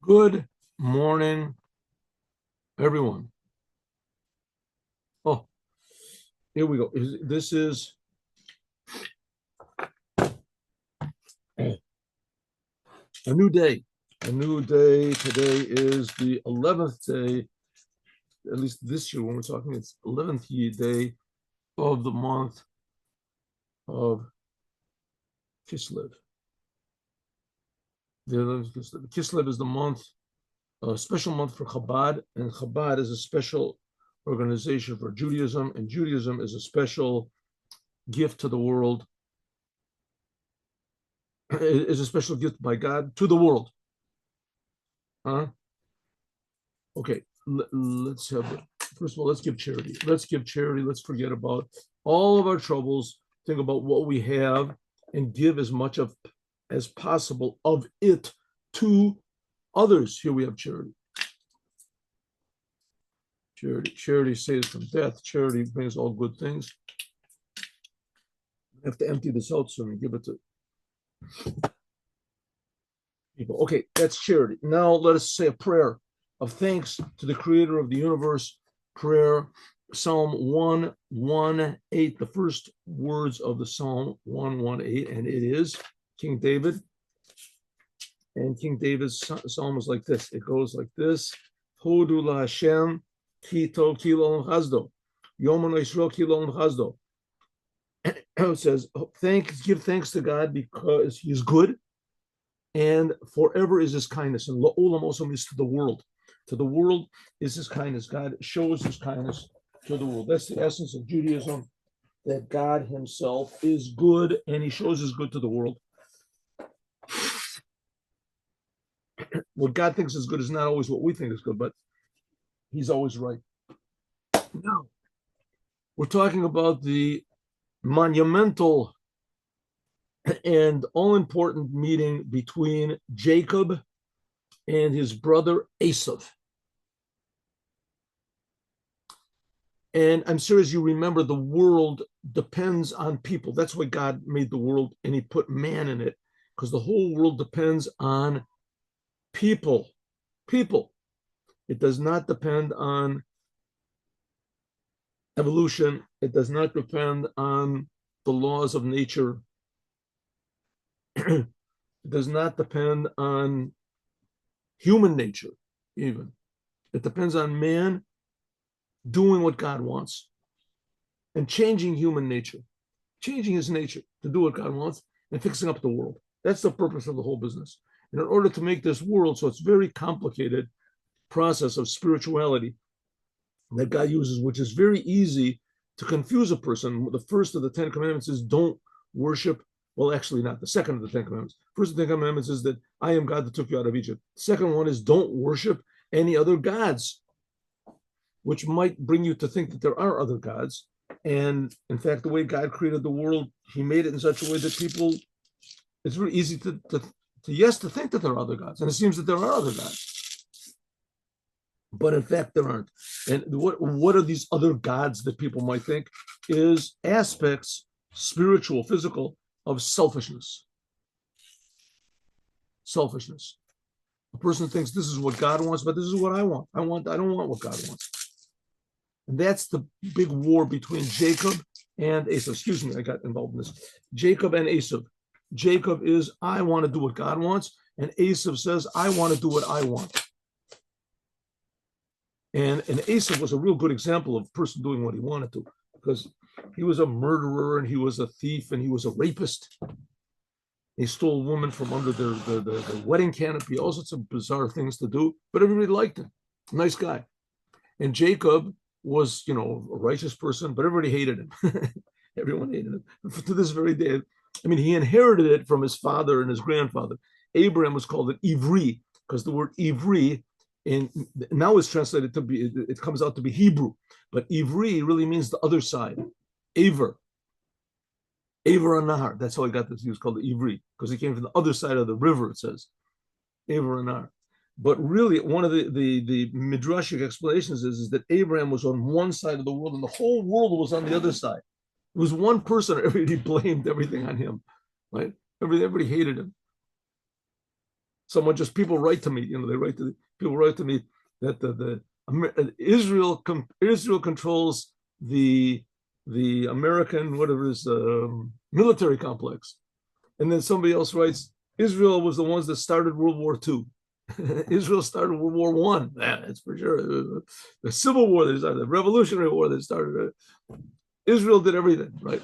Good morning, everyone. Oh, here we go. This is a new day. A new day. Today is the 11th day, at least this year when we're talking, it's 11th day of the month of Kislev. The 11th Kislev. Kislev is the month, a special month for Chabad, and Chabad is a special organization for Judaism, and Judaism is a special gift to the world. Is a special gift by God to the world. Okay, let's have it. First of all, let's give charity. Let's give charity. Let's forget about all of our troubles. Think about what we have and give as much of as possible of it to others. Here we have charity. Charity saves from death. Charity brings all good things. I have to empty this out soon and give it to people. Okay, that's charity. Now let us say a prayer of thanks to the creator of the universe. Prayer, Psalm 118, the first words of the Psalm 118, and it is King David. And King David's psalm is like this. It goes like this. Hodu la Hashem, ki tov ki lo chazdo. Yom Yisrael ki lo chazdo. It says, give thanks to God because he is good, and forever is his kindness. And la'olam also means to the world. To the world is his kindness. God shows his kindness to the world. That's the essence of Judaism, that God himself is good, and he shows his good to the world. What God thinks is good is not always what we think is good, but he's always right. Now, we're talking about the monumental and all-important meeting between Jacob and his brother Aisav. And I'm sure as you remember, the world depends on people. That's why God made the world and he put man in it, because the whole world depends on people. People. It does not depend on evolution. It does not depend on the laws of nature. It does not depend on human nature, even. It depends on man doing what God wants and changing human nature, changing his nature to do what God wants and fixing up the world. That's the purpose of the whole business. And in order to make this world, so it's a very complicated process of spirituality that God uses, which is very easy to confuse a person. The first of the 10 commandments is don't worship. Well, actually not. The second of the 10 commandments. First of the 10 commandments is that I am God that took you out of Egypt. The second one is don't worship any other gods, which might bring you to think that there are other gods. And in fact, the way God created the world, he made it in such a way that people, it's really easy to think that there are other gods. And it seems that there are other gods. But in fact, there aren't. And what are these other gods that people might think is aspects, spiritual, physical, of selfishness. Selfishness. A person thinks this is what God wants, but this is what I want. I don't want what God wants. And that's the big war between Jacob and Aisav. Excuse me, I got involved in this. Jacob and Aisav. Jacob is, I want to do what God wants, and Aisav says, I want to do what I want. And Aisav was a real good example of a person doing what he wanted to, because he was a murderer and he was a thief and he was a rapist. He stole a woman from under the wedding canopy, all sorts of bizarre things to do, but everybody liked him. Nice guy. And Jacob was, a righteous person, but everybody hated him. Everyone hated him. To this very day, he inherited it from his father and his grandfather. Abraham was called an Ivri, because the word Ivri, and now it's translated to be, it comes out to be Hebrew, but Ivri really means the other side. Aver Anahar. That's how I got this. He was called the Ivri, because he came from the other side of the river, it says. Aver Anahar. But really, one of the midrashic explanations is that Abraham was on one side of the world and the whole world was on the other side. It was one person, everybody blamed everything on him, right? Everybody hated him. people write to me, people write to me that Israel controls the American, whatever it is, military complex. And then somebody else writes, Israel was the ones that started World War II. Israel started World War One. That's for sure. The Civil War that started, the Revolutionary War that started. Israel did everything, right?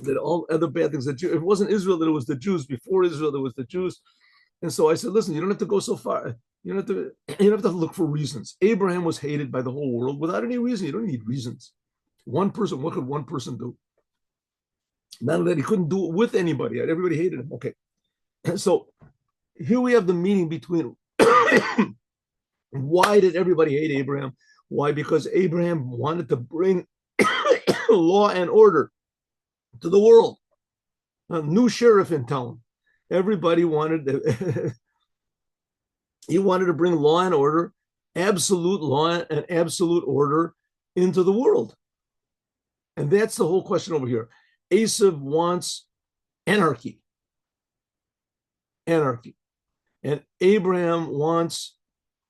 Did all other bad things. It wasn't Israel that it was the Jews. Before Israel, there was the Jews. And so I said, listen, you don't have to go so far. You don't have to look for reasons. Abraham was hated by the whole world without any reason. You don't need reasons. One person, what could one person do? Not that he couldn't do it with anybody. Everybody hated him. Okay. So here we have the meaning between why did everybody hate Abraham? Why? Because Abraham wanted to bring law and order to the world. A new sheriff in town. Everybody wanted he wanted to bring law and order, absolute law and absolute order into the world. And that's the whole question over here. Aisav wants anarchy. And Abraham wants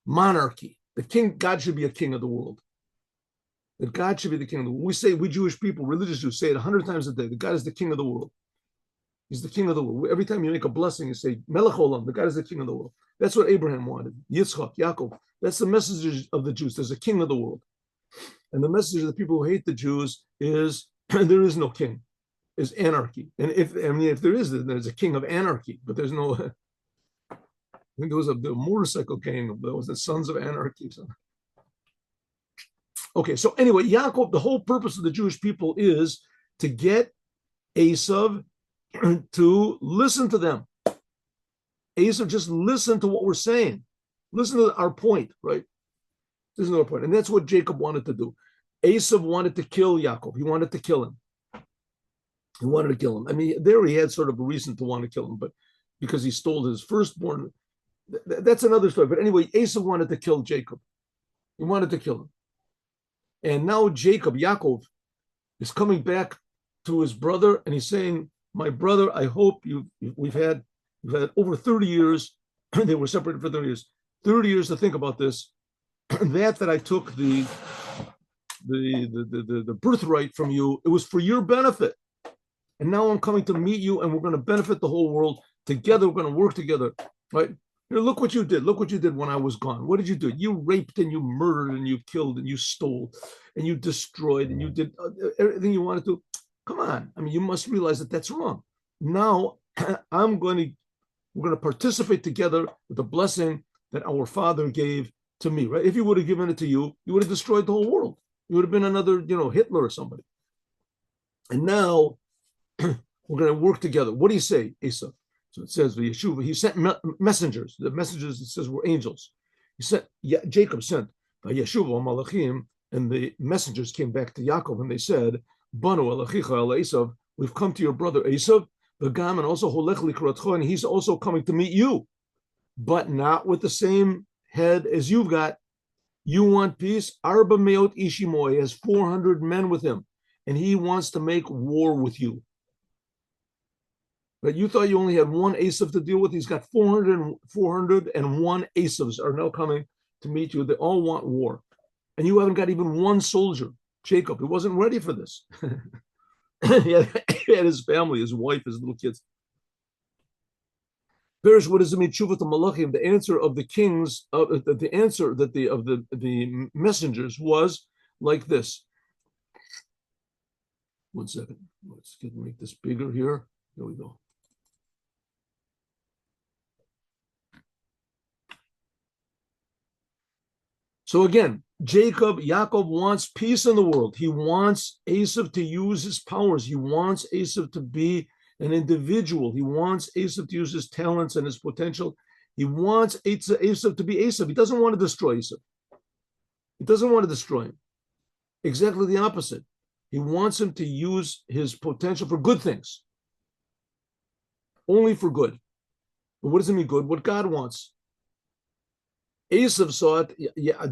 monarchy. The king, God should be a king of the world. That God should be the king of the world. We Jewish people, religious Jews, say it 100 times a day. That God is the king of the world. He's the king of the world. Every time you make a blessing, you say, Melech Olam, the God is the king of the world. That's what Abraham wanted. Yitzchak, Yaakov. That's the message of the Jews. There's a king of the world. And the message of the people who hate the Jews is there is no king, is anarchy. And if there is, then there's a king of anarchy, but there's no, I think there was a motorcycle gang, there was the Sons of Anarchy. So. Okay, so anyway, Yaakov, the whole purpose of the Jewish people is to get Aisav to listen to them. Aisav, just listen to what we're saying. Listen to our point, right? Listen to our point. And that's what Jacob wanted to do. Aisav wanted to kill Yaakov. He wanted to kill him. He wanted to kill him. I mean, there he had sort of a reason to want to kill him, but because he stole his firstborn, that's another story. But anyway, Aisav wanted to kill Jacob. He wanted to kill him. And now Jacob, Yaakov, is coming back to his brother, and he's saying, my brother, I hope we've had over 30 years, they were separated for 30 years, 30 years to think about this, that I took the birthright from you, it was for your benefit. And now I'm coming to meet you, and we're going to benefit the whole world together. We're going to work together, right? Here, look what you did. Look what you did when I was gone. What did you do? You raped and you murdered and you killed and you stole and you destroyed and you did everything you wanted to. Come on. I mean, you must realize that that's wrong. Now we're going to participate together with the blessing that our father gave to me, right? If he would have given it to you, you would have destroyed the whole world. You would have been another, Hitler or somebody. And now we're going to work together. What do you say, Aisav? So it says, Yeshua, he sent messengers. The messengers, it says, were angels. Jacob sent Yeshua Malachim, and the messengers came back to Yaakov, and they said, Banu Elachicha El Aisav, we've come to your brother Aisav, V'gam, and also Holech Likratcha, and he's also coming to meet you, but not with the same head as you've got. You want peace? Arba Meot Ishimoy has 400 men with him, and he wants to make war with you. But you thought you only had one Aisav to deal with. He's got 401 Aisavs are now coming to meet you. They all want war. And you haven't got even one soldier. Jacob, he wasn't ready for this. he had his family, his wife, his little kids. Perish, what does it mean? Tshuvat Malachim, the answer of the kings, the answer that the messengers was like this. 1 second. Let's make this bigger here. Here we go. So again, Yaakov wants peace in the world. He wants Aisav to use his powers. He wants Aisav to be an individual. He wants Aisav to use his talents and his potential. He wants Aisav to be Aisav. He doesn't want to destroy Aisav. He doesn't want to destroy him. Exactly the opposite. He wants him to use his potential for good things. Only for good. But what does it mean good? What God wants. Aisav saw it,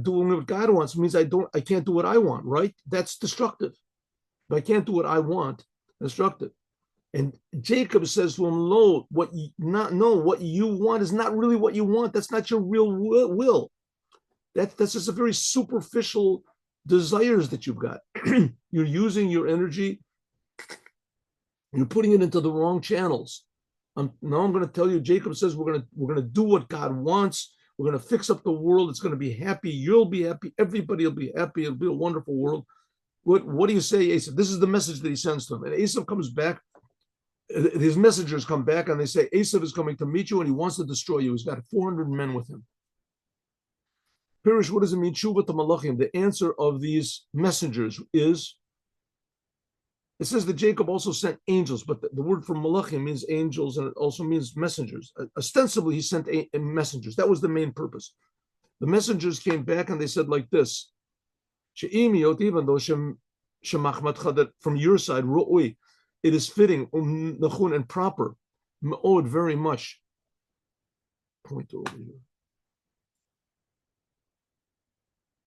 doing what God wants means I can't do what I want, right? That's destructive. If I can't do what I want, destructive. And Jacob says to him, "Lo, what you want is not really what you want. That's not your real will. That's just a very superficial desires that you've got. You're using your energy, you're putting it into the wrong channels. Now I'm going to tell you, Jacob says we're going to do what God wants. We're going to fix up the world. It's going to be happy. You'll be happy. Everybody will be happy. It'll be a wonderful world. What do you say, Aisav? This is the message that he sends to him. And Aisav comes back. His messengers come back and they say, Aisav is coming to meet you and he wants to destroy you. He's got 400 men with him. Pirish, what does it mean? Shuvat Malachim. The answer of these messengers is, it says that Jacob also sent angels, but the word for Malachim means angels and it also means messengers. Ostensibly, he sent messengers. That was the main purpose. The messengers came back and they said like this, even though from your side, it is fitting and proper, very much. Point over here.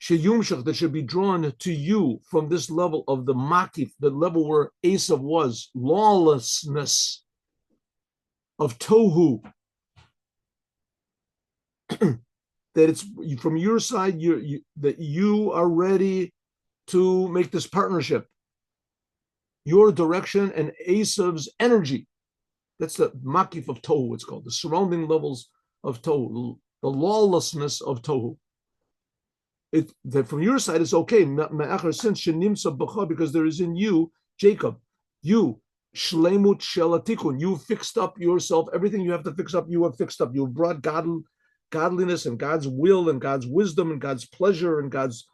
That should be drawn to you from this level of the makif, the level where Aisav was, lawlessness of tohu. That it's from your side, that you are ready to make this partnership. Your direction and Aisav's energy. That's the makif of tohu, it's called, the surrounding levels of tohu, the lawlessness of tohu. That from your side is okay, because there is in you, Jacob, you, shlemut shelatikun, you fixed up yourself, everything you have to fix up, you have fixed up. You've brought godliness and God's will and God's wisdom and God's pleasure and God's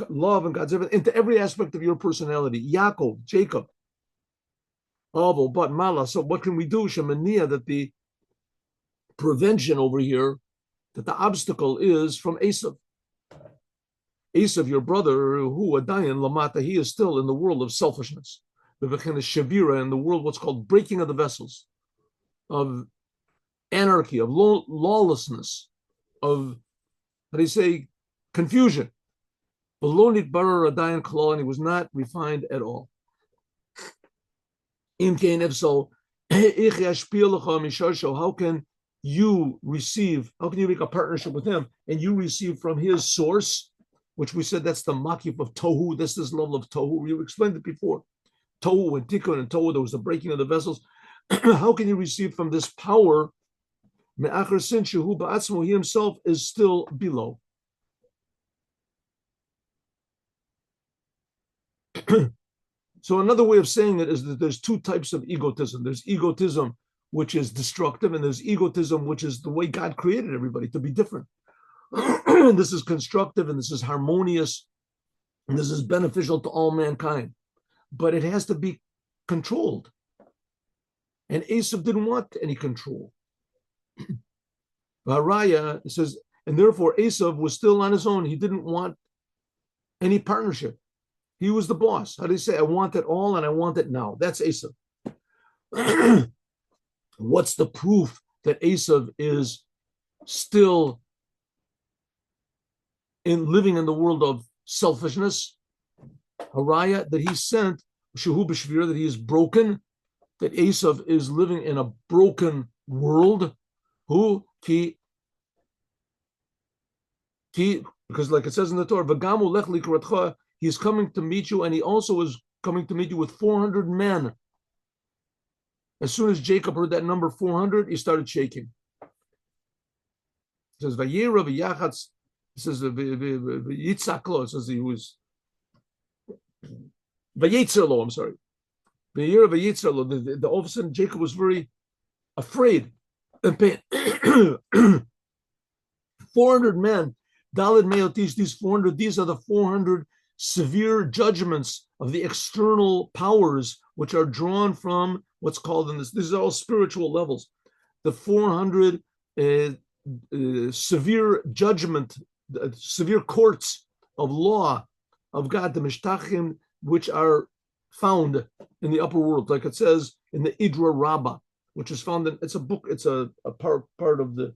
love and God's everything into every aspect of your personality. Yaakov, Jacob. Oh, but Mala, so what can we do? Shemania, that the prevention over here, that the obstacle is from Aisav. Aisav, your brother, who Adayan Lamata, he is still in the world of selfishness. The Shavira, in the world, what's called breaking of the vessels, of anarchy, of lawlessness, of, how do you say, confusion. Balonit Barar Adayan Kalal, and he was not refined at all. Imkain, if so, how can you make a partnership with him and you receive from his source, which we said that's the makif of tohu, this level of tohu. We explained it before. Tohu and tikkun and tohu, there was the breaking of the vessels. How can you receive from this power? Me'achar sin shehu ba'atzmo, he himself is still below. So another way of saying it is that there's two types of egotism. There's egotism, which is destructive, and there's egotism, which is the way God created everybody to be different. This is constructive, and this is harmonious, and this is beneficial to all mankind. But it has to be controlled. And Aisav didn't want any control. Haraya says, and therefore Aisav was still on his own. He didn't want any partnership. He was the boss. How do you say? I want it all and I want it now. That's Aisav. What's the proof that Aisav is still living in the world of selfishness? Haraya, that he sent, Shehu B'Shvir, that he is broken, that Aisav is living in a broken world. Who? Because like it says in the Torah, V'gamu lech likratcha, he's coming to meet you, and he also is coming to meet you with 400 men. As soon as Jacob heard that number 400, he started shaking. It says, Vayera v'yachatz, it says, Yitzaklo, it says he was, Vayetzerlo, I'm sorry. Vayera v'yitzerlo, all of a sudden Jacob was very afraid and pain. 400 men, Daled Meotish, these 400, these are the 400 severe judgments of the external powers which are drawn from what's called in this. These are all spiritual levels. The 400 severe judgment, severe courts of law of God, the Mishtachim, which are found in the upper world, like it says in the Idra Rabbah, which is found in, it's a book, it's a part of the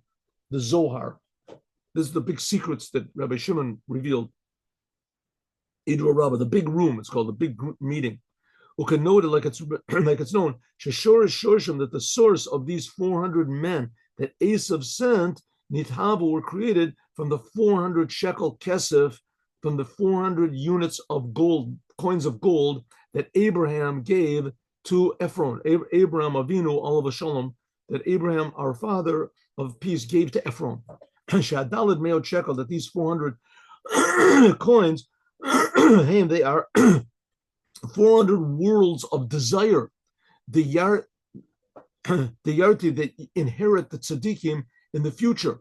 Zohar. This is the big secrets that Rabbi Shimon revealed. Idra Rabbah, the big room, it's called the big meeting. can note it like it's known, that the source of these 400 men that Aisav sent, Nithavu, were created from the 400 shekel kesef, from the 400 units of gold, coins of gold that Abraham gave to Ephron. Abraham Avinu, Olav Shalom, that Abraham, our father of peace, gave to Ephron. Shadalad Meot shekel, that these 400 coins, they are 400 worlds of desire, the yarti that inherit the tzaddikim in the future.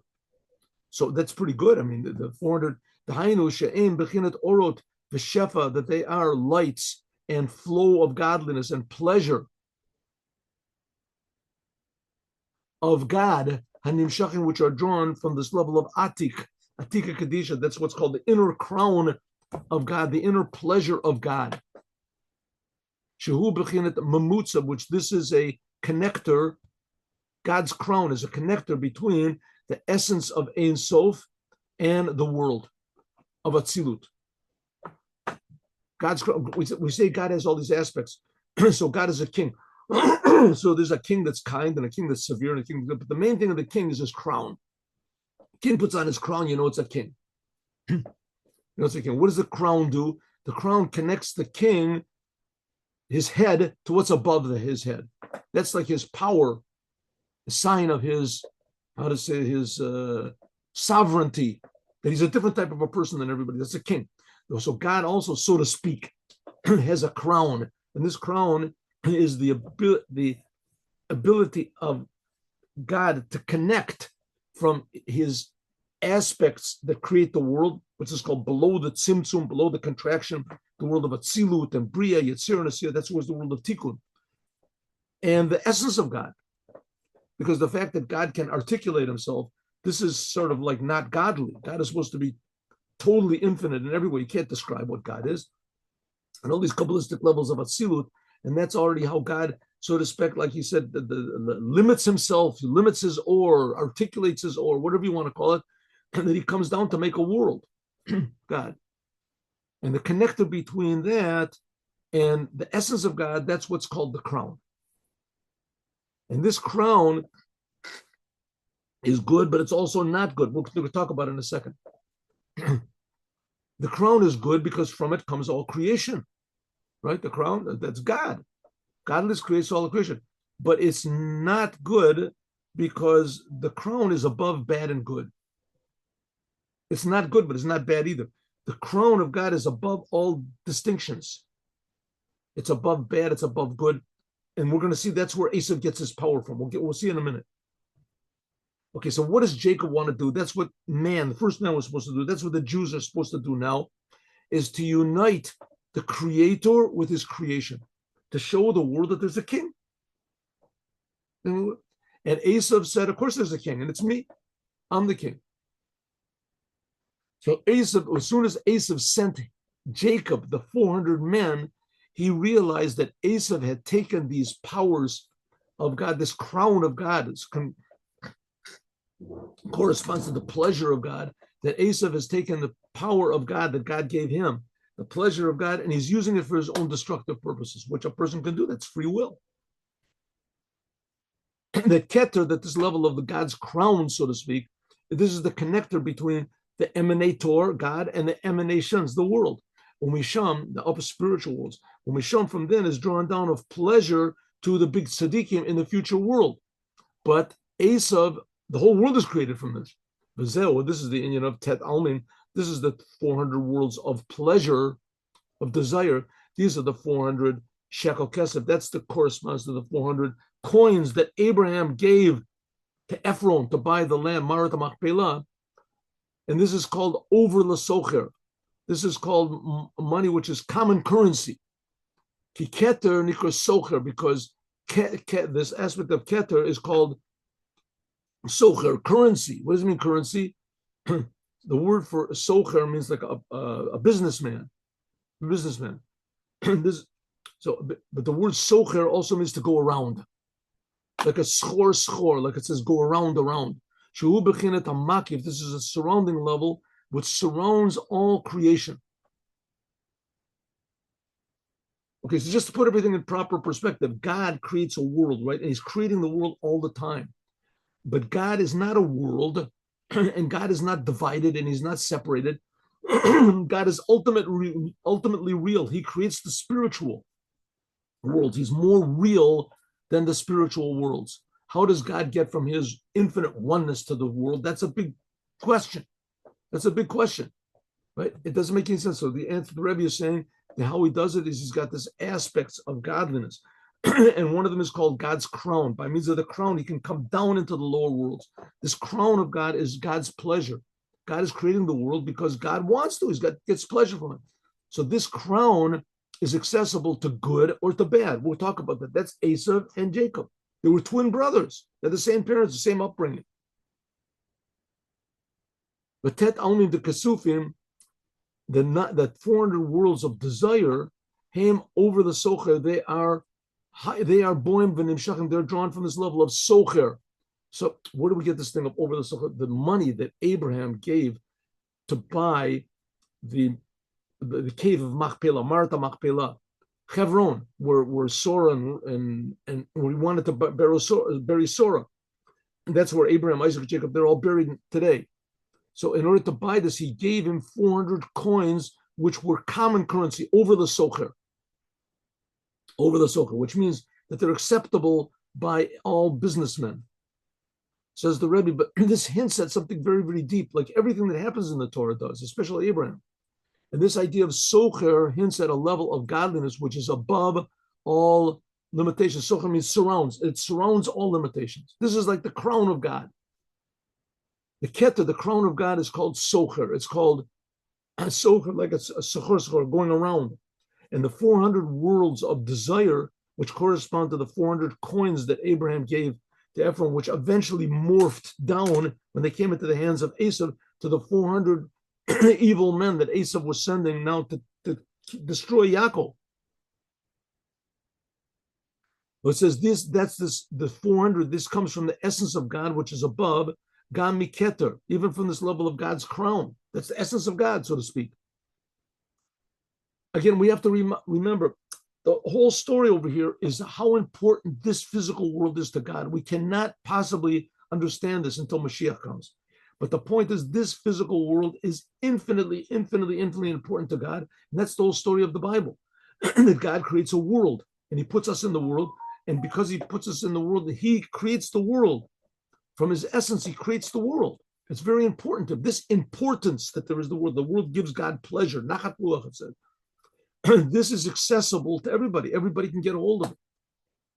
So that's pretty good. I mean, the 400, the hainu she'em bechinat orot v'shefa, that they are lights and flow of godliness and pleasure of God, hanimshachim, which are drawn from this level of atika kadisha. That's what's called the inner crown of God, the inner pleasure of God. Shehu bechinat mamutza, which this is a connector. God's crown is a connector between the essence of Ein Sof and the world of Atzilut. God's crown, we say God has all these aspects. So God is a king. So there's a king that's kind and a king that's severe and a king, but the main thing of the king is his crown. King puts on his crown, you know it's a king. You know it's a king. What does the crown do? The crown connects the king, his head, to what's above his head. That's like his power, a sign of his, his sovereignty, that he's a different type of a person than everybody. That's a king. So God also, so to speak, has a crown, and this crown is the ability of God to connect from his aspects that create the world, which is called below the tzimtzum, below the contraction, the world of Atzilut and Bria, Yetzir and Asir. That's what's the world of Tikkun, and the essence of God. Because the fact that God can articulate himself, this is sort of like not godly. God is supposed to be totally infinite in every way. You can't describe what God is. And all these Kabbalistic levels of Atzilut, and that's already how God, so to speak, like he said, the limits himself, limits his Ohr, articulates his Ohr, whatever you want to call it, and that he comes down to make a world, God. And the connector between that and the essence of God, that's what's called the crown. And this crown is good, but it's also not good. We'll talk about it in a second. The crown is good because from it comes all creation, right? The crown, that's God. Godless creates all the creation. But it's not good because the crown is above bad and good. It's not good, but it's not bad either. The crown of God is above all distinctions. It's above bad, it's above good. And we're going to see that's where Aisav gets his power from. We'll see in a minute. Okay, so what does Jacob want to do? That's what the first man was supposed to do. That's what the Jews are supposed to do now, is to unite the creator with his creation, to show the world that there's a king. And Aisav said, of course there's a king, and it's me. I'm the king. So Aisav, as soon as Aisav sent Jacob the 400 men, he realized that Aisav had taken these powers of God, this crown of God, corresponds to the pleasure of God, that Aisav has taken the power of God that God gave him, the pleasure of God, and he's using it for his own destructive purposes, which a person can do. That's free will. And the keter, that this level of the God's crown, so to speak, this is the connector between the emanator, God, and the emanations, the world. When we sham, the upper spiritual worlds, when we sham from then is drawn down of pleasure to the big tzaddikim in the future world. But Aisav, the whole world is created from this. This is the Indian of Tet Almin. This is the 400 worlds of pleasure, of desire. These are the 400 shekel kesef. That's the corresponds to the 400 coins that Abraham gave to Ephron to buy the land, Marat Machpelah. And this is called over l'socher. This is called money, which is common currency. Ki keter nikra socher, because this aspect of keter is called socher, currency. What does it mean, currency? The word for socher means like a businessman. But the word socher also means to go around, like a schor, like it says go around. Shehu bechinet hamakif. This is a surrounding level which surrounds all creation. Okay, so just to put everything in proper perspective, God creates a world, right? And he's creating the world all the time. But God is not a world, and God is not divided, and he's not separated. God is ultimately real. He creates the spiritual world. He's more real than the spiritual worlds. How does God get from his infinite oneness to the world? That's a big question. That's a big question, right? It doesn't make any sense. So the answer the Rebbe is saying that how he does it is he's got this aspects of godliness. And one of them is called God's crown. By means of the crown, he can come down into the lower worlds. This crown of God is God's pleasure. God is creating the world because God wants to. Gets pleasure from it. So this crown is accessible to good or to bad. We'll talk about that. That's Aisav and Jacob. They were twin brothers. They're the same parents, the same upbringing. But Tet Almim the Kasufim, the 400 worlds of desire, him over the Socher, they are boim v'nimshachim. They're drawn from this level of Socher. So where do we get this thing of over the Socher? The money that Abraham gave to buy the cave of Machpelah, Martha Machpelah, Hebron, where Sora and we wanted to bury Sora. And that's where Abraham, Isaac, Jacob, they're all buried today. So in order to buy this, he gave him 400 coins, which were common currency over the Socher, which means that they're acceptable by all businessmen. Says the Rebbe, but this hints at something very, very deep, like everything that happens in the Torah does, especially Abraham. And this idea of Socher hints at a level of godliness which is above all limitations. Socher means surrounds. It surrounds all limitations. This is like the crown of God. The Keter, the crown of God, is called Socher. It's called Socher, like a Socher going around. And the 400 worlds of desire, which correspond to the 400 coins that Abraham gave to Ephraim, which eventually morphed down when they came into the hands of Aisav to the 400 evil men that Aisav was sending now to destroy Yaakov. But it says the 400, this comes from the essence of God, which is above, Gam Miketer, even from this level of God's crown. That's the essence of God, so to speak. Again, we have to remember, the whole story over here is how important this physical world is to God. We cannot possibly understand this until Moshiach comes. But the point is, this physical world is infinitely important to God. And that's the whole story of the Bible. That God creates a world and he puts us in the world. And because he puts us in the world, he creates the world. From his essence, he creates the world. It's very important to this importance that there is the world. The world gives God pleasure. Nachat ruach, it said. This is accessible to everybody. Everybody can get a hold of it,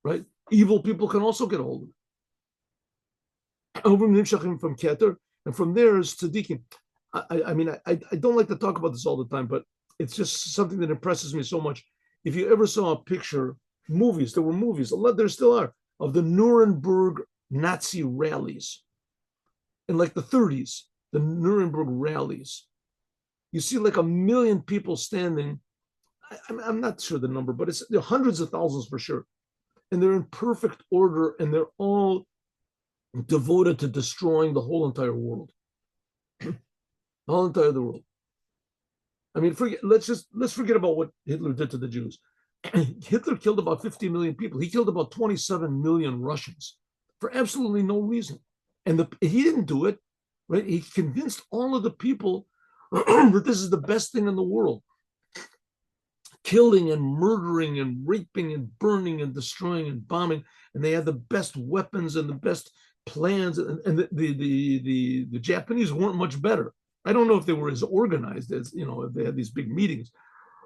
right? Evil people can also get a hold of it. From Keter, and from there is tzaddikim. I don't like to talk about this all the time, but it's just something that impresses me so much. If you ever saw a picture, movies, there were movies, there still are, of the Nuremberg Nazi rallies in like the 30s, the Nuremberg rallies. You see like 1 million people standing. I'm not sure the number, but there are hundreds of thousands for sure. And they're in perfect order, and they're all devoted to destroying the whole entire world. The whole entire world. I mean, let's forget about what Hitler did to the Jews. Hitler killed about 50 million people. He killed about 27 million Russians for absolutely no reason. And he didn't do it, right? He convinced all of the people that this is the best thing in the world. Killing and murdering and raping and burning and destroying and bombing, and they had the best weapons and the best plans, and the Japanese weren't much better. I don't know if they were as organized as, if they had these big meetings.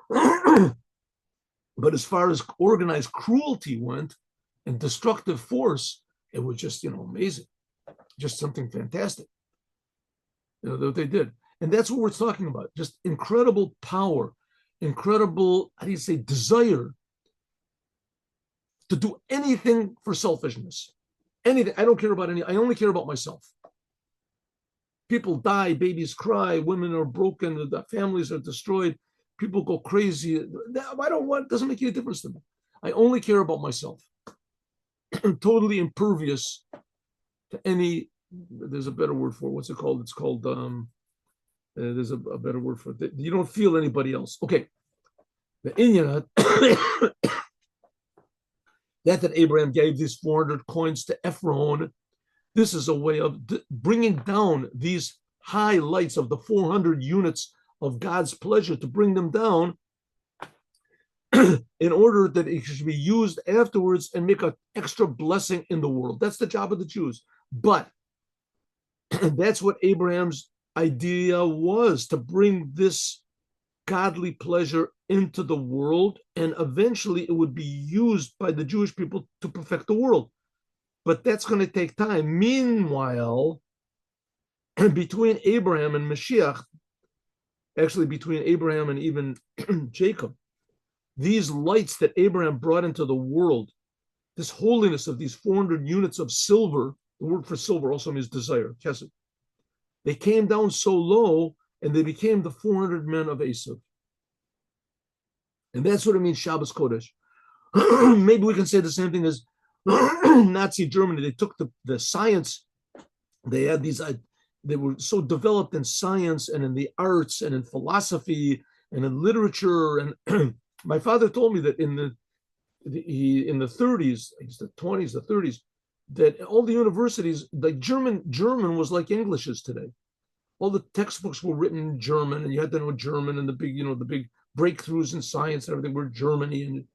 But as far as organized cruelty went and destructive force, it was just, amazing. Just something fantastic. That they did. And that's what we're talking about. Just incredible power, incredible, desire to do anything for selfishness. Anything. I don't care about I only care about myself. People die, babies cry, women are broken, the families are destroyed, people go crazy. It doesn't make any difference to me. I only care about myself. I'm totally impervious to any, there's a better word for it. What's it called? It's called, there's a better word for it. You don't feel anybody else. Okay. The Inyan that Abraham gave these 400 coins to Ephron. This is a way of bringing down these highlights of the 400 units of God's pleasure, to bring them down in order that it should be used afterwards and make an extra blessing in the world. That's the job of the Jews. But that's what Abraham's idea was, to bring this godly pleasure into the world, and eventually it would be used by the Jewish people to perfect the world. But that's going to take time. Meanwhile, between Abraham and Mashiach, actually between Abraham and even Jacob, these lights that Abraham brought into the world, this holiness of these 400 units of silver, the word for silver also means desire, kesed, they came down so low and they became the 400 men of Aisav. And that's what it means, Shabbos Kodesh. Maybe we can say the same thing as Nazi Germany. They took the science, they had these, they were so developed in science and in the arts and in philosophy and in literature. And my father told me that in the 30s, the 20s, the 30s, that all the universities, like German was like English is today. All the textbooks were written in German, and you had to know German, and the big breakthroughs in science and everything were Germany and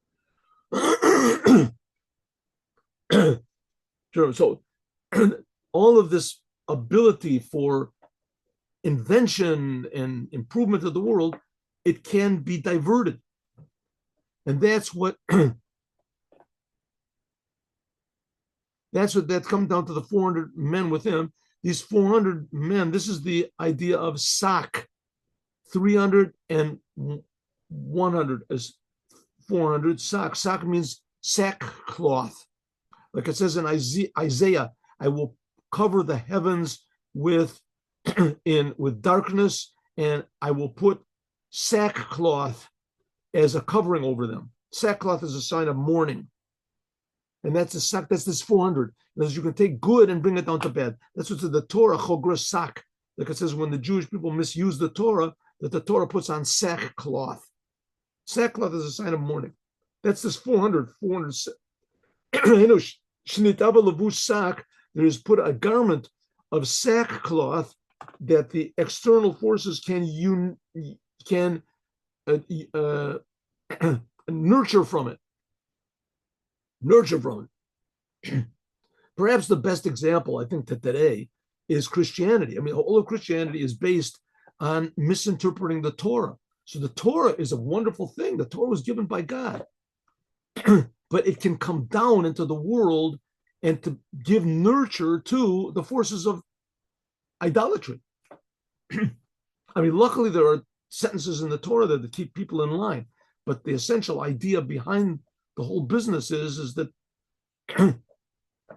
German. So all of this ability for invention and improvement of the world, it can be diverted. And that's what that comes down to the 400 men with him. These 400 men, this is the idea of sak. 300 and 100 is 400. Sak. Sak means sackcloth. Like it says in Isaiah, I will cover the heavens with darkness, and I will put sackcloth as a covering over them. Sackcloth is a sign of mourning. And that's this 400. Because you can take good and bring it down to bad. That's what's in the Torah, chogros sak. Like it says, when the Jewish people misuse the Torah, that the Torah puts on sackcloth. Sackcloth is a sign of mourning. That's this 400. You know, shnitaba levush sak, there is put a garment of sackcloth that the external forces can nurture from it. Perhaps the best example, I think, to today is Christianity. I mean, all of Christianity is based on misinterpreting the Torah. So the Torah is a wonderful thing. The Torah was given by God. But it can come down into the world and to give nurture to the forces of idolatry. I mean, luckily there are sentences in the Torah that keep people in line. But the idea behind the whole business is that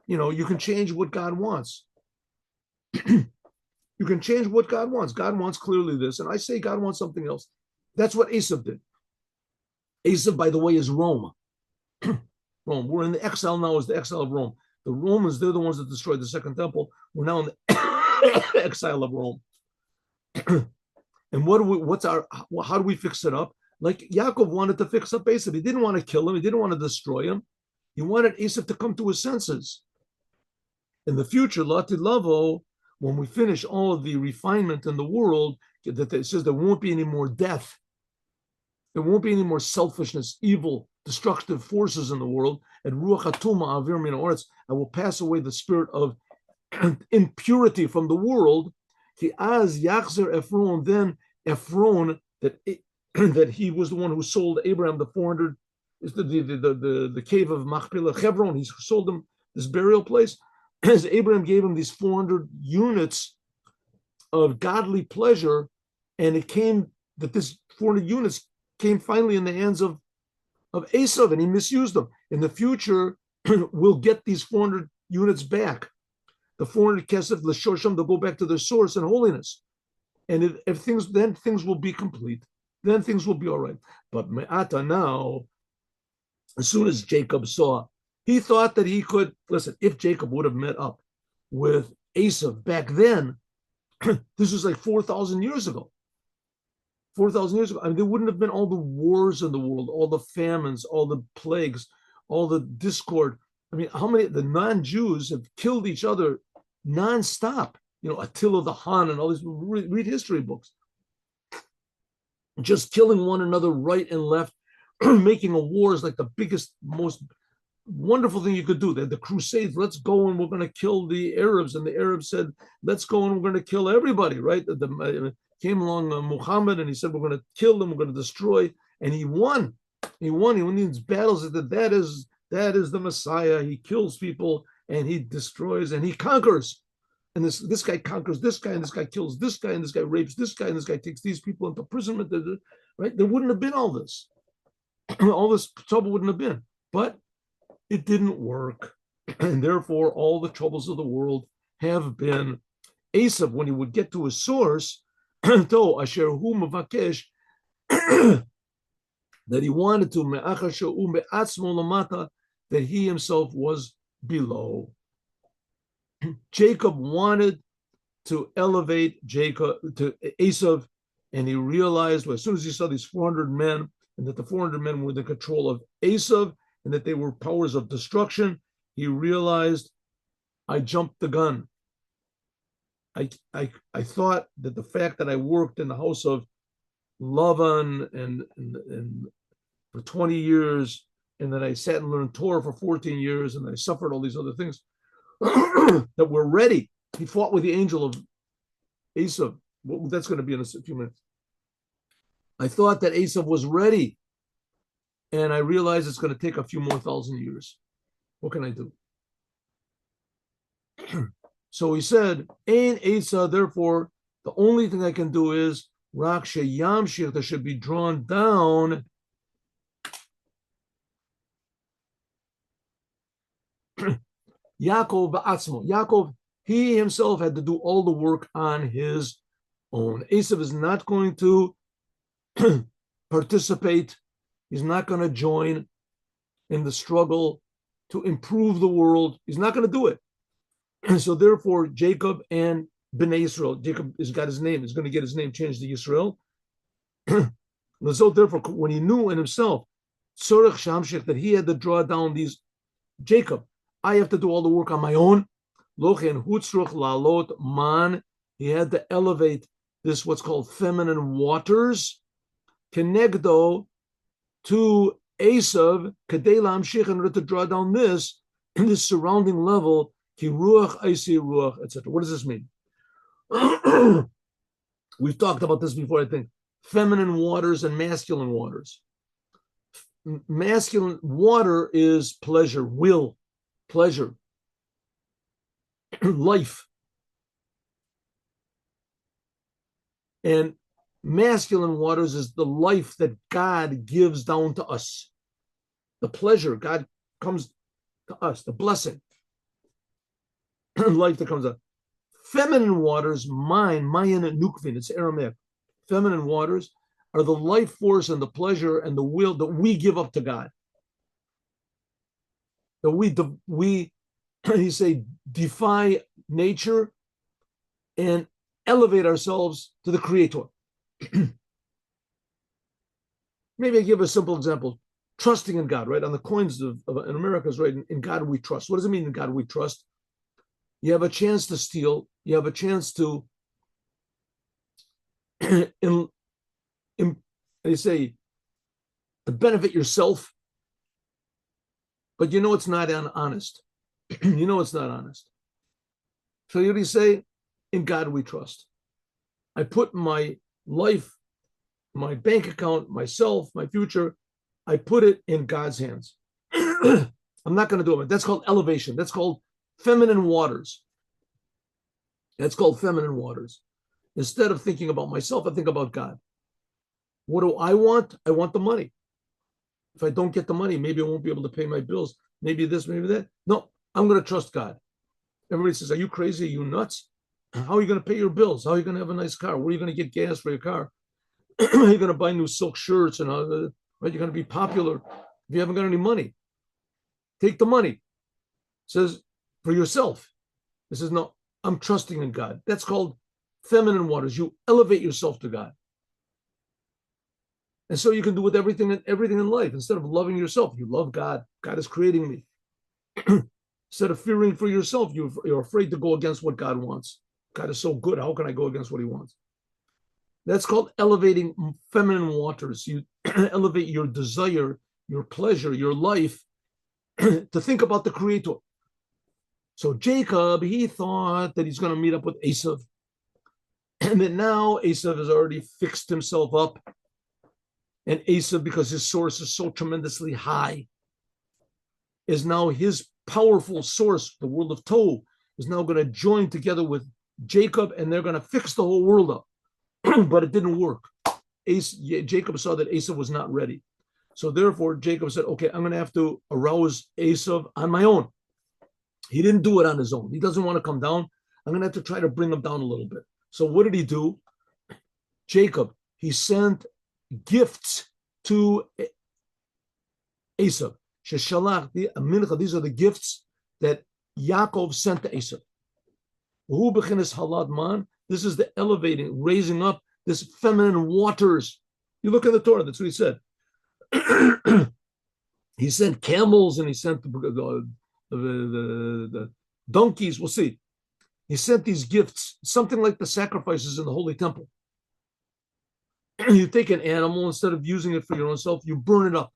you can change what God wants. You can change what God wants. God wants clearly this, and I say God wants something else. That's what Aisav did. Aisav, by the way, is Rome. Rome. We're in the exile now, is the exile of Rome. The Romans, they're the ones that destroyed the Second Temple. We're now in the exile of Rome. And how do we fix it up? Like Yaakov wanted to fix up Aisav. He didn't want to kill him. He didn't want to destroy him. He wanted Aisav to come to his senses. In the future, Lati Lavo, when we finish all of the refinement in the world, that it says there won't be any more death. There won't be any more selfishness, evil, destructive forces in the world. And Ruach Hatuma Avir Min Haaretz, I will pass away the spirit of impurity from the world. Ki az Yachzer Ephron, then Ephron, that he was the one who sold Abraham the 400, the cave of Machpelah Hebron. He sold him this burial place. As Abraham gave him these 400 units of godly pleasure, and it came that this 400 units came finally in the hands of Aisav, and he misused them. In the future, we'll get these 400 units back. The 400 kesef l'shosham, they'll go back to their source and holiness. And then things will be complete. Then things will be all right. But me'ata now, as soon as Jacob saw, he thought that he could, listen, if Jacob would have met up with Aisav back then, this was like 4,000 years ago. 4,000 years ago. I mean, there wouldn't have been all the wars in the world, all the famines, all the plagues, all the discord. I mean, how many the non-Jews have killed each other nonstop? Attila the Hun and all these. Read history books. Just killing one another right and left, making a war is like the biggest, most wonderful thing you could do. The Crusades, let's go and we're going to kill the Arabs. And the Arabs said, let's go and we're going to kill everybody, right? Came along Muhammad and he said, we're going to kill them, we're going to destroy. And he won. He won these battles. That is the Messiah. He kills people and he destroys and he conquers. And this guy conquers this guy, and this guy kills this guy, and this guy rapes this guy, and this guy takes these people into imprisonment. Right? There wouldn't have been all this. All this trouble wouldn't have been. But it didn't work. And therefore, all the troubles of the world have been Aisav, when he would get to his source, asher hu mevakesh, that he wanted to, that he himself was below. Jacob wanted to elevate Aisav, and he realized, as soon as he saw these 400 men, and that the 400 men were in the control of Aisav, and that they were powers of destruction, he realized, I jumped the gun. I thought that the fact that I worked in the house of Lavan and for 20 years, and that I sat and learned Torah for 14 years, and I suffered all these other things, that we're ready. He fought with the angel of Aisav. Well, that's going to be in a few minutes. I thought that Aisav was ready, and I realized it's going to take a few more 1,000 years. What can I do? So he said, Ein Aisav, therefore, the only thing I can do is Rak Sheyamshich, that should be drawn down Yaakov ba'atzmo. Yaakov, he himself had to do all the work on his own. Aisav is not going to participate. He's not going to join in the struggle to improve the world. He's not going to do it. So therefore, Jacob and Bnei Israel, Jacob has got his name, he's going to get his name changed to Yisrael. So therefore, when he knew in himself, Tzorech Shamshech, that he had to draw down these, Jacob, I have to do all the work on my own. Lochen Hutzruch Lalot Man, he had to elevate this, what's called feminine waters, Kenegdo, to Aisav, Kadei Lamshich, in order to draw down this, in this surrounding level, Ki Ruach, Aisi Ruach, etc. What does this mean? We've talked about this before, I think. Feminine waters and masculine waters. Masculine water is pleasure, will, pleasure, life. And masculine waters is the life that God gives down to us. The pleasure, God comes to us, the blessing. Life that comes out. Feminine waters, mayan and nukvin, it's Aramaic. Feminine waters are the life force and the pleasure and the will that we give up to God. That we you say, defy nature and elevate ourselves to the Creator. Maybe I give a simple example. Trusting in God, right? On the coins in America is right, in God we trust. What does it mean in God we trust? You have a chance to steal. You have a chance to, they say, to benefit yourself, but you know it's not honest. You know it's not honest. So you say, in God we trust. I put my life, my bank account, myself, my future, I put it in God's hands. I'm not going to do it. That's called elevation. That's called feminine waters. That's called feminine waters. Instead of thinking about myself, I think about God. What do I want? I want the money. If I don't get the money, maybe I won't be able to pay my bills. Maybe this, maybe that. No, I'm going to trust God. Everybody says, are you crazy? Are you nuts? How are you going to pay your bills? How are you going to have a nice car? Where are you going to get gas for your car? Are you going to buy new silk shirts? And right? You're going to be popular if you haven't got any money. Take the money. It says, for yourself. It says, no, I'm trusting in God. That's called feminine waters. You elevate yourself to God. And so you can do with everything in life. Instead of loving yourself, you love God. God is creating me. Instead of fearing for yourself, you're afraid to go against what God wants. God is so good. How can I go against what he wants? That's called elevating feminine waters. You elevate your desire, your pleasure, your life to think about the Creator. So Jacob, he thought that he's going to meet up with Aisav. And that now Aisav has already fixed himself up. And Aisav, because his source is so tremendously high, is now his powerful source, the world of Tohu, is now going to join together with Jacob, and they're going to fix the whole world up. But it didn't work. Jacob saw that Aisav was not ready. So therefore, Jacob said, okay, I'm going to have to arouse Aisav on my own. He didn't do it on his own. He doesn't want to come down. I'm going to have to try to bring him down a little bit. So what did he do? Jacob, he sent gifts to Aisav. Sheshalach, these are the gifts that Yaakov sent to Aisav. This is the elevating, raising up this feminine waters. You look in the Torah, that's what he said. He sent camels and he sent the donkeys. We'll see. He sent these gifts, something like the sacrifices in the Holy Temple. You take an animal, instead of using it for your own self, you burn it up.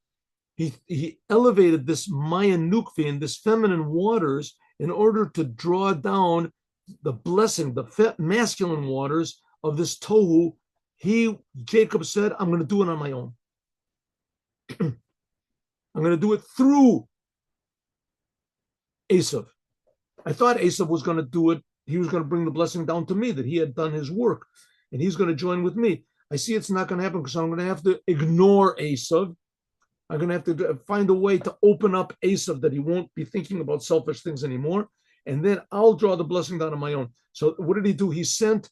He elevated this Maya Nukvin, this feminine waters, in order to draw down the blessing, the masculine waters of this Tohu. Jacob said, I'm going to do it on my own. I'm going to do it through Aisav. I thought Aisav was going to do it. He was going to bring the blessing down to me, that he had done his work, and he's going to join with me. I see it's not going to happen because I'm going to have to ignore Aisav. I'm going to have to find a way to open up Aisav, that he won't be thinking about selfish things anymore. And then I'll draw the blessing down on my own. So what did he do? He sent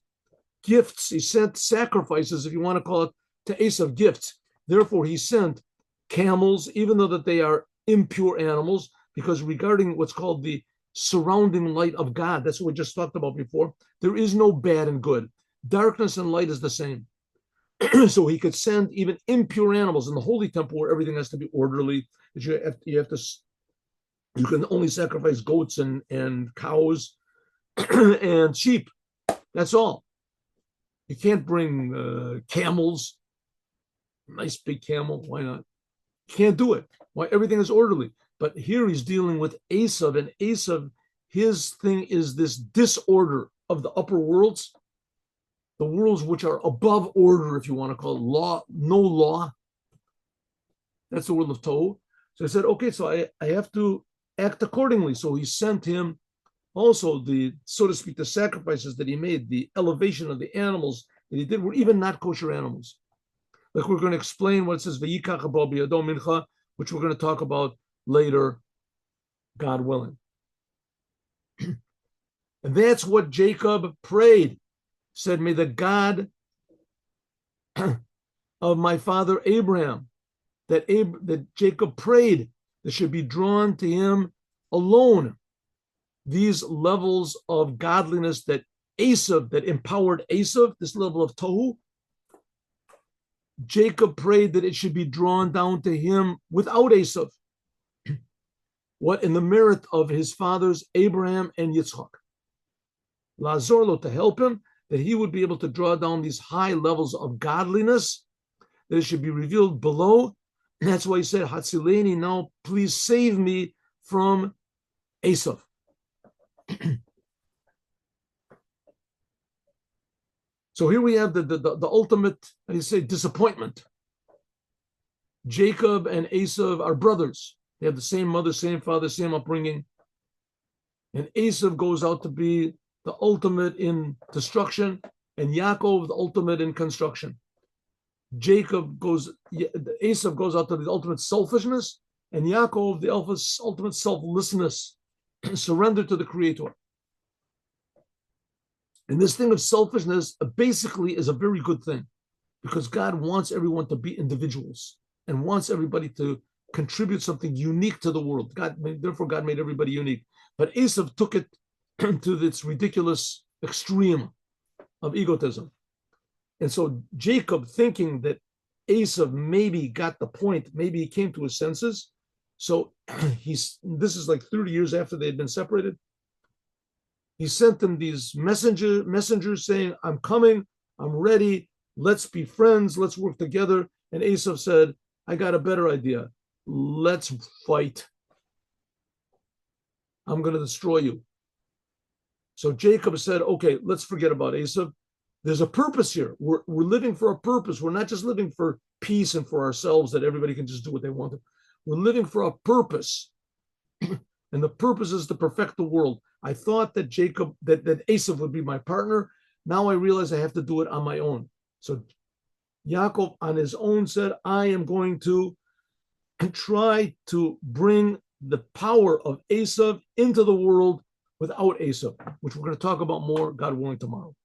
gifts. He sent sacrifices, if you want to call it, to Aisav, gifts. Therefore, he sent camels, even though that they are impure animals, because regarding what's called the surrounding light of God, that's what we just talked about before, there is no bad and good. Darkness and light is the same. So he could send even impure animals in the holy temple, where everything has to be orderly. You can only sacrifice goats and cows and sheep. That's all. You can't bring camels. Nice big camel. Why not? You can't do it. Why? Everything is orderly. But here he's dealing with Aisav, and Aisav, his thing is this disorder of the upper worlds, the worlds which are above order, if you want to call it law, no law. That's the world of Tohu. So I said, okay, so I have to act accordingly. So he sent him also so to speak, the sacrifices that he made, the elevation of the animals that he did were even not kosher animals. Like we're going to explain what it says, Vayikach haba biyado mincha, which we're going to talk about later, God willing. And that's what Jacob prayed. Said, may the God of my father Abraham, that Jacob prayed, that should be drawn to him alone. These levels of godliness that empowered Aisav, this level of Tohu, Jacob prayed that it should be drawn down to him without Aisav. What? In the merit of his fathers Abraham and Yitzchak. Lazorlo, to help him, that he would be able to draw down these high levels of godliness, that it should be revealed below. And that's why he said, Hatzileni, now please save me from Aisav. So here we have the ultimate, how do you say, disappointment. Jacob and Aisav are brothers. They have the same mother, same father, same upbringing. And Aisav goes out to be the ultimate in destruction, and Yaakov the ultimate in construction. Aisav goes out to the ultimate selfishness, and Yaakov the ultimate selflessness, surrender to the Creator. And this thing of selfishness basically is a very good thing, because God wants everyone to be individuals and wants everybody to contribute something unique to the world. Therefore, God made everybody unique. But Aisav took it to this ridiculous extreme of egotism. And so Jacob, thinking that Aisav maybe got the point, maybe he came to his senses. So this is like 30 years after they had been separated. He sent them these messengers saying, I'm coming, I'm ready, let's be friends, let's work together. And Aisav said, I got a better idea. Let's fight. I'm going to destroy you. So Jacob said, okay, let's forget about Aisav. There's a purpose here. We're living for a purpose. We're not just living for peace and for ourselves that everybody can just do what they want to. We're living for a purpose. And the purpose is to perfect the world. I thought that that Aisav would be my partner. Now I realize I have to do it on my own. So Yaakov on his own said, I am going to try to bring the power of Aisav into the world without Aisav, which we're going to talk about more, God willing, tomorrow.